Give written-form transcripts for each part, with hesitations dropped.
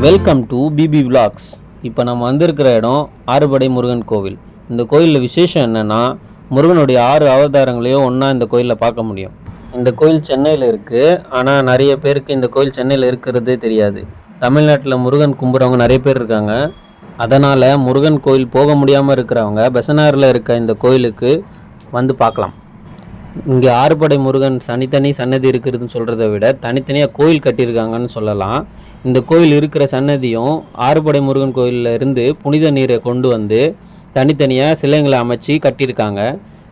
Welcome to BP vlogs. இப்போ நம்ம வந்திருக்கிற இடம் ஆறுபடை முருகன் கோவில். இந்த கோயிலில் விசேஷம் என்னென்னா, முருகனுடைய 6 அவதாரங்களையும் ஒன்றா இந்த கோயிலில் பார்க்க முடியும். இந்த கோயில் சென்னையில் இருக்குது. ஆனால் நிறைய பேருக்கு இந்த கோயில் சென்னையில் இருக்கிறதே தெரியாது. தமிழ்நாட்டில் முருகன் கும்புறவங்க நிறைய பேர் இருக்காங்க. அதனால் முருகன் கோயில் போக முடியாமல் இருக்கிறவங்க பெசனாரில் இருக்க இந்த கோயிலுக்கு வந்து பார்க்கலாம். இங்கே ஆறுபடை முருகன் தனித்தனி சன்னதி இருக்கிறதுன்னு சொல்கிறத விட தனித்தனியாக கோயில் கட்டியிருக்காங்கன்னு சொல்லலாம். இந்த கோயில் இருக்கிற சன்னதியும் ஆறுபடை முருகன் கோயிலில் இருந்து புனித நீரை கொண்டு வந்து தனித்தனியாக சிலைங்களை அமைச்சு கட்டியிருக்காங்க.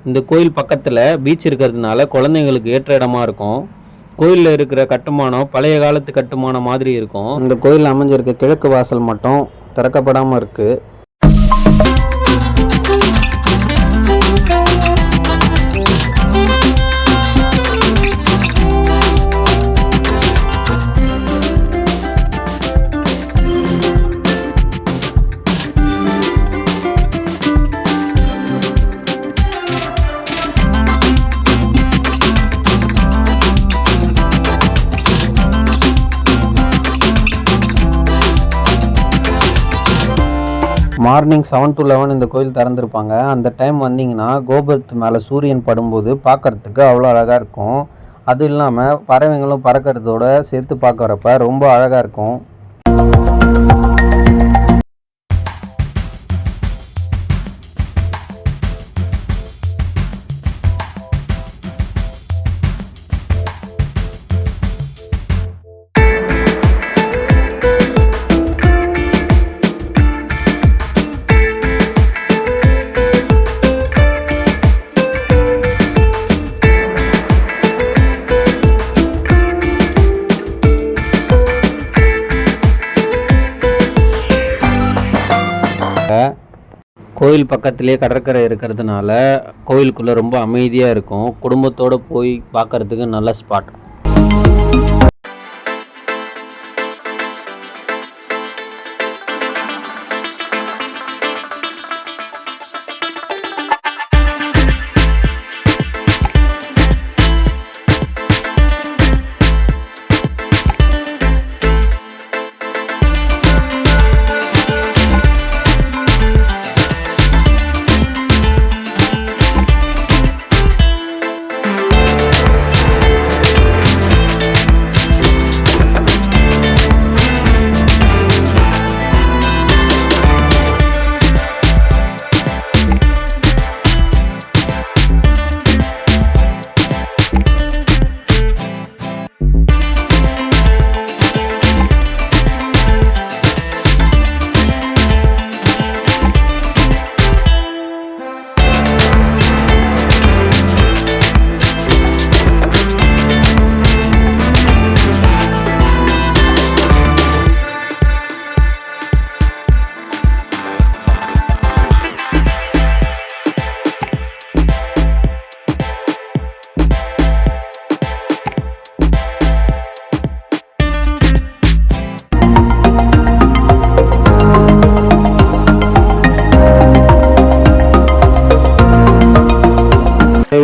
இந்த கோயில் பக்கத்தில் பீச் இருக்கிறதுனால குழந்தைங்களுக்கு ஏற்ற இடமா இருக்கும். கோயிலில் இருக்கிற கட்டுமானம் பழைய காலத்து கட்டுமானம் மாதிரி இருக்கும். இந்த கோயில் அமைஞ்சிருக்க கிழக்கு வாசல் மட்டும் திறக்கப்படாமல் இருக்குது. மார்னிங் 7 to 11 இந்த கோயில் திறந்துருப்பாங்க. அந்த டைம் வந்தீங்கன்னா கோபுரத்து மேலே சூரியன் படும்போது பார்க்குறதுக்கு அவ்வளோ அழகாக இருக்கும். அது இல்லாமல் பறவைங்களும் பறக்கிறதோட சேர்த்து பார்க்குறப்ப ரொம்ப அழகாக இருக்கும். கோயில் பக்கத்துலேயே கடற்கரை இருக்கிறதுனால கோயிலுக்குள்ளே ரொம்ப அமைதியாக இருக்கும். குடும்பத்தோடு போய் பார்க்குறதுக்கு நல்ல ஸ்பாட்.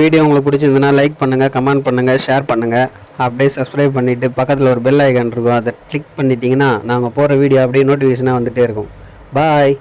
வீடியோ உங்களுக்கு பிடிச்சிருந்ததுன்னா லைக் பண்ணுங்கள், கமெண்ட் பண்ணுங்கள், ஷேர் பண்ணுங்கள். அப்படியே சப்ஸ்கிரைப் பண்ணிவிட்டு பக்கத்தில் ஒரு பெல் ஐக்கான் இருக்கும், அதை கிளிக் பண்ணிட்டீங்கன்னா நாங்கள் போகிற வீடியோ அப்படியே நோட்டிஃபிகேஷனாக வந்துகிட்டே இருக்கும். பாய்.